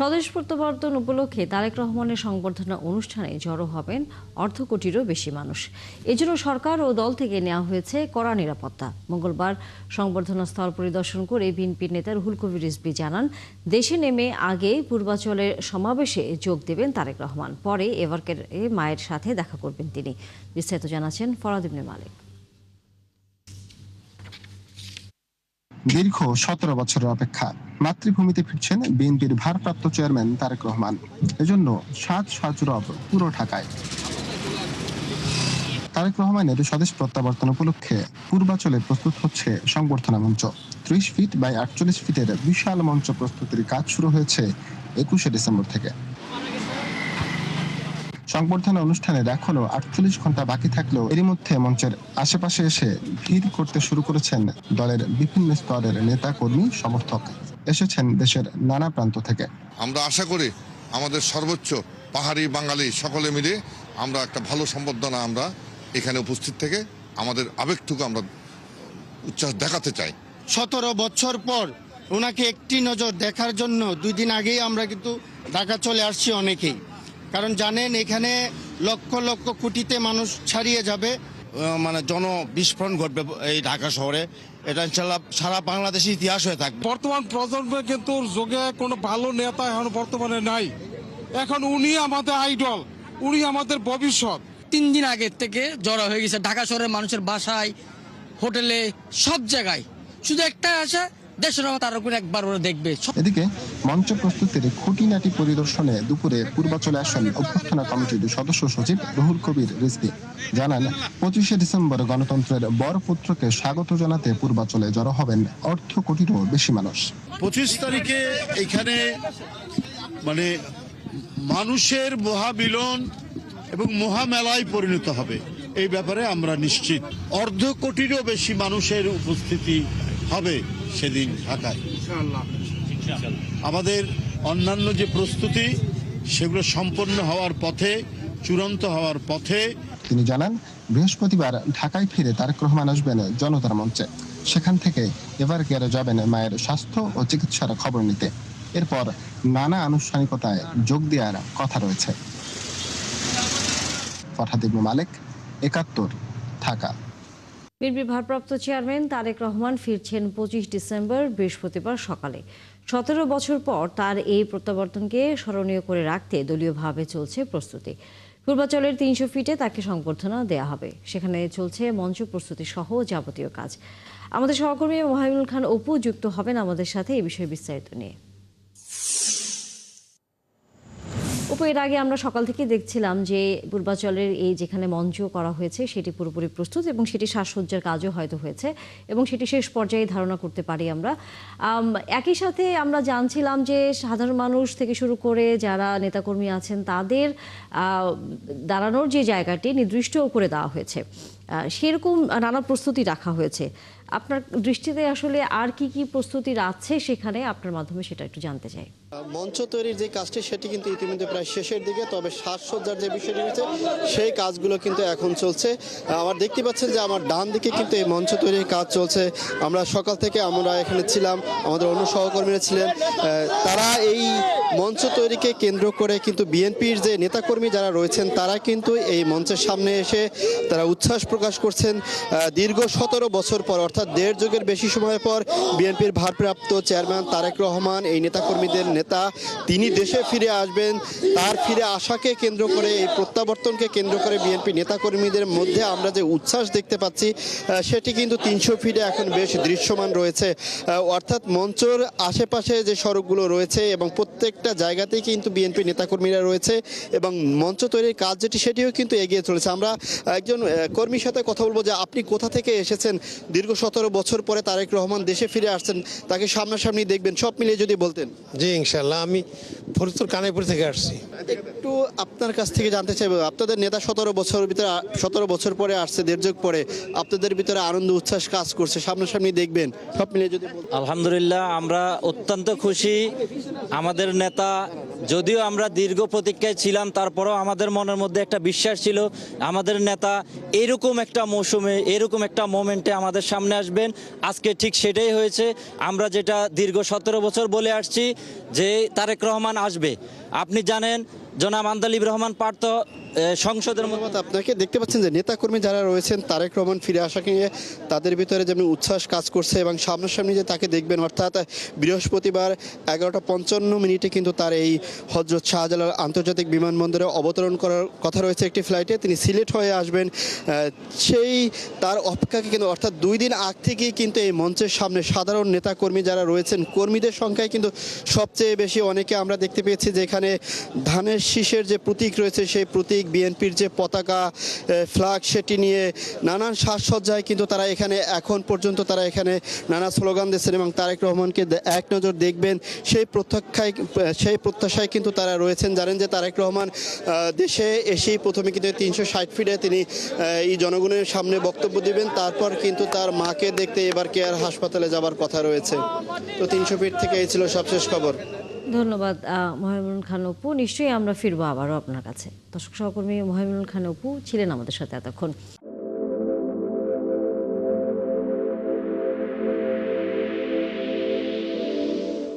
স্বদেশ প্রত্যাবর্তন উপলক্ষে তারেক রহমানের সংবর্ধনা অনুষ্ঠানে জড়ো হবেন অর্ধকোটিরও বেশি মানুষ। এজন্য সরকার ও দল থেকে নেওয়া হয়েছে কড়া নিরাপত্তা। মঙ্গলবার সংবর্ধনা স্থল পরিদর্শন করে বিএনপির নেতা রুহুল কবির রিজভী জানান, দেশে নেমে আগে পূর্বাচলের সমাবেশে যোগ দেবেন তারেক রহমান, পরে এভারকেরে মায়ের সাথে দেখা করবেন তিনি। বিস্তারিত জানাচ্ছেন ফরাদ ইবনে মালিক। দীর্ঘ 17 বছরের অপেক্ষা, মাতৃভূমিতে ফিরছেন বিএনপির ভারপ্রাপ্ত চেয়ারম্যান তারেক রহমান। এজন্য সাজ রব পুরো ঢাকায়। তারেক রহমানের স্বদেশ প্রত্যাবর্তন উপলক্ষে পূর্বাচলে প্রস্তুত হচ্ছে সংবর্ধনা মঞ্চ। 30 ফিট বাই 48 ফিটের বিশাল মঞ্চ প্রস্তুতির কাজ শুরু হয়েছে 21শে ডিসেম্বর থেকে। সংবর্ধনা অনুষ্ঠানের এখনো 48 ঘন্টা বাকি থাকলেও এরই মধ্যে মঞ্চের আশেপাশে এসে ভিড় করতে শুরু করেছেন দলের বিভিন্ন স্তরের নেতা কর্মী সমর্থক। এসেছেন দেশের নানা প্রান্ত থেকে। আমরা আশা করি আমাদের সর্বোচ্চ পাহাড়ি বাঙালি সকলে মিলে আমরা একটা ভালো সম্বর্ধনা আমরা এখানে উপস্থিত থেকে আমাদের আবেগটুকু আমরা উচ্ছ্বাস দেখাতে চাই। 17 বছর পর ওনাকে একটি নজর দেখার জন্য 2 দিন আগেই আমরা কিন্তু ঢাকা চলে আসছি অনেকেই, কারণ জানেন এখানে লক্ষ লক্ষ কোটিতে মানুষ ছাড়িয়ে যাবে, মানে বিস্ফোরণ ঘটবে এই ঢাকা শহরে। এটা ইনশাল্লাহ সারা বাংলাদেশের ইতিহাস হয়ে থাকবে। বর্তমান প্রজন্মের কিন্তু যুগে কোনো ভালো নেতা এখন বর্তমানে নাই। এখন উনি আমাদের আইডল, উনি আমাদের ভবিষ্যৎ। 3 দিন আগের থেকে জড়ো হয়ে গেছে ঢাকা শহরের মানুষের বাসায়, হোটেলে, সব জায়গায়। শুধু একটা আশা, দেশের তার উপর একবার ওরা দেখবে। এদিকে মঞ্চ প্রস্তুতির খুঁটিনাটি পরিদর্শনে দুপুরে পূর্বাচলে আসেন অভ্যর্থনা কমিটির সদস্য সচিব রুহুল কবির রিজভী। জানান, 25শে ডিসেম্বর গণতন্ত্রের বরপুত্রকে স্বাগত জানাতে পূর্বাচলে জড়ো হবেন অর্ধ কোটিরও বেশি মানুষ। 25 তারিখে এখানে মানে মানুষের মহামিলন এবং মহামেলায় পরিণত হবে, এই ব্যাপারে আমরা নিশ্চিত। অর্ধ কোটিরও বেশি মানুষের উপস্থিতি হবে সেদিন ঢাকায়। আমাদের অন্যান্য যে প্রস্তুতি সেগুলো সম্পন্ন হওয়ার পথে, চূড়ান্ত হওয়ার পথে। তিনি জানান, বৃহস্পতিবার ঢাকায় ফিরে তারেক রহমান আসবেন জনতার মঞ্চে। সেখান থেকে এভারকেয়ারে যাবেন মায়ের স্বাস্থ্য ও চিকিৎসার খবর নিতে। এরপর নানা আনুষ্ঠানিকতায় যোগ দেওয়ার কথা রয়েছে। ফরহাদ ইবনে মালিক, 71, ঢাকা। বিএনপির ভারপ্রাপ্ত চেয়ারম্যান তারেক রহমান ফিরছেন 25 ডিসেম্বর বৃহস্পতিবার সকালে। 17 বছর পর তার এই প্রত্যাবর্তনকে স্মরণীয় করে রাখতে দলীয়ভাবে চলছে প্রস্তুতি। পূর্বাচলের 300 ফিটে তাকে সংবর্ধনা দেয়া হবে। সেখানে চলছে মঞ্চ প্রস্তুতি সহ যাবতীয় কাজ। আমাদের সহকর্মী মোহাইমুল খান অপু যুক্ত হবেন আমাদের সাথে এই বিষয়ে বিস্তারিত নিয়ে। এর আগে আমরা সকাল থেকে দেখছিলাম যে পূর্বাচলের এই যেখানে মঞ্চ করা হয়েছে সেটি পুরোপুরি প্রস্তুত এবং সেটি সাজসজ্জার কাজও হয়তো হয়েছে এবং সেটি শেষ পর্যায়ে ধারণা করতে পারি আমরা। একই সাথে আমরা জানছিলাম যে সাধারণ মানুষ থেকে শুরু করে যারা নেতাকর্মী আছেন তাদের দাঁড়ানোর যে জায়গাটি নির্দিষ্ট করে দেওয়া হয়েছে, সেরকম নানা প্রস্তুতি রাখা হয়েছে। আপনার দৃষ্টিতে আসলে আর কি কি প্রস্তুতি আছে সেখানে, আপনার মাধ্যমে সেটা একটু জানতে চাই। মঞ্চ তৈরির যে কাজটি সেটি কিন্তু ইতিমধ্যে প্রায় শেষের দিকে, তবে সাজসজ্জার যে বিষয়টি রয়েছে সেই কাজগুলো কিন্তু এখন চলছে। আমার দেখতে পাচ্ছেন যে আমার ডান দিকে কিন্তু এই মঞ্চ তৈরির কাজ চলছে। আমরা সকাল থেকে আমরা এখানে ছিলাম, আমাদের অন্য সহকর্মীরা ছিলেন, তারা এই মঞ্চ তৈরিকে কেন্দ্র করে কিন্তু বিএনপির যে নেতাকর্মী যারা রয়েছেন তারা কিন্তু এই মঞ্চের সামনে এসে তারা উচ্ছ্বাস প্রকাশ করছেন। দীর্ঘ 17 বছর পর, অর্থাৎ 1.5 যুগের বেশি সময় পর বিএনপির ভারপ্রাপ্ত চেয়ারম্যান তারেক রহমান, এই নেতাকর্মীদের নেতা, তিনি দেশে ফিরে আসবেন। তার ফিরে আসাকে কেন্দ্র করে, এই প্রত্যাবর্তনকে কেন্দ্র করে বিএনপি নেতাকর্মীদের মধ্যে আমরা যে উচ্ছ্বাস দেখতে পাচ্ছি সেটি কিন্তু 300 ফিটে এখন বেশ দৃশ্যমান রয়েছে। অর্থাৎ মঞ্চর আশেপাশে যে সড়কগুলো রয়েছে এবং প্রত্যেকটা জায়গাতেই কিন্তু বিএনপি নেতাকর্মীরা রয়েছে এবং মঞ্চ তৈরির কাজ যেটি সেটিও কিন্তু এগিয়ে চলেছে। আমরা একজন কর্মীর সাথে কথা বলবো যে আপনি কোথা থেকে এসেছেন, দীর্ঘ 17 বছর পরে তারেক রহমান দেশে ফিরে আসছেন, তাকে সামনাসামনি দেখবেন, সব মিলিয়ে যদি বলতেন। জি ইনশাল্লাহ, আমি ফরিদপুর কানাইপুর থেকে আসছি। একটু আপনার কাছ থেকে জানতে চাইবো, আপনাদের নেতা 17 বছর পরে আসছে, 1.5 যুগ পরে, আপনাদের ভিতরে আনন্দ উচ্ছ্বাস কাজ করছে, সামনাসামনি দেখবেন, সব মিলিয়ে যদি। আলহামদুলিল্লাহ, আমরা অত্যন্ত খুশি। আমাদের নেতা নেতা, যদিও আমরা দীর্ঘ প্রতীক্ষায় ছিলাম, তারপরেও আমাদের মনের মধ্যে একটা বিশ্বাস ছিল আমাদের নেতা এরকম একটা মৌসুমে, এরকম একটা মোমেন্টে আমাদের সামনে আসবেন। আজকে ঠিক সেটাই হয়েছে। আমরা যেটা দীর্ঘ 17 বছর বলে আসছি যে তারেক রহমান আসবে। আপনি জানেন জনাব আন্দালিব রহমান পার্থ সংসদের মধ্যে। ধন্যবাদ আপনাকে। দেখতে পাচ্ছেন যে নেতাকর্মী যারা রয়েছেন তারেক রহমান ফিরে আসাকে নিয়ে তাদের ভিতরে যেমন উচ্ছ্বাস কাজ করছে এবং সামনাসামনি যে তাকে দেখবেন, অর্থাৎ বৃহস্পতিবার 11:55 কিন্তু তার এই হযরত শাহজালাল আন্তর্জাতিক বিমানবন্দরে অবতরণ করার কথা রয়েছে একটি ফ্লাইটে। তিনি সিলেট হয়ে আসবেন, সেই তার অপেক্ষাকে কিন্তু, অর্থাৎ 2 দিন আগ থেকেই কিন্তু এই মঞ্চের সামনে সাধারণ নেতাকর্মী যারা রয়েছেন, কর্মীদের সংখ্যায় কিন্তু সবচেয়ে বেশি। অনেকে আমরা দেখতে পেয়েছি যে এখানে ধানের শীষের যে প্রতীক রয়েছে সেই প্রতীক, বিএনপির যে পতাকা ফ্ল্যাগ, সেটি নিয়ে নানান সাজসজ্জায় কিন্তু তারা এখানে এখন পর্যন্ত তারা এখানে নানা স্লোগান দিচ্ছেন এবং তারেক রহমানকে এক নজর দেখবেন সেই প্রত্যাশায় কিন্তু তারা রয়েছেন। জানেন যে তারেক রহমান দেশে এসেই প্রথমে কিন্তু 360 ফিটে তিনি এই জনগণের সামনে বক্তব্য দিবেন, তারপর কিন্তু তার মাকে দেখতে এবার কেয়ার হাসপাতালে যাবার কথা রয়েছে। তো 300 ফিট থেকে এই ছিল সবশেষ খবর। ধন্যবাদ মহিমুল খান অপু। নিশ্চয়ই আমরা ফিরবো আবারও আপনার কাছে। দর্শক সহকর্মী মহিমুল খান অপু ছিলেন আমাদের সাথে এতক্ষণ।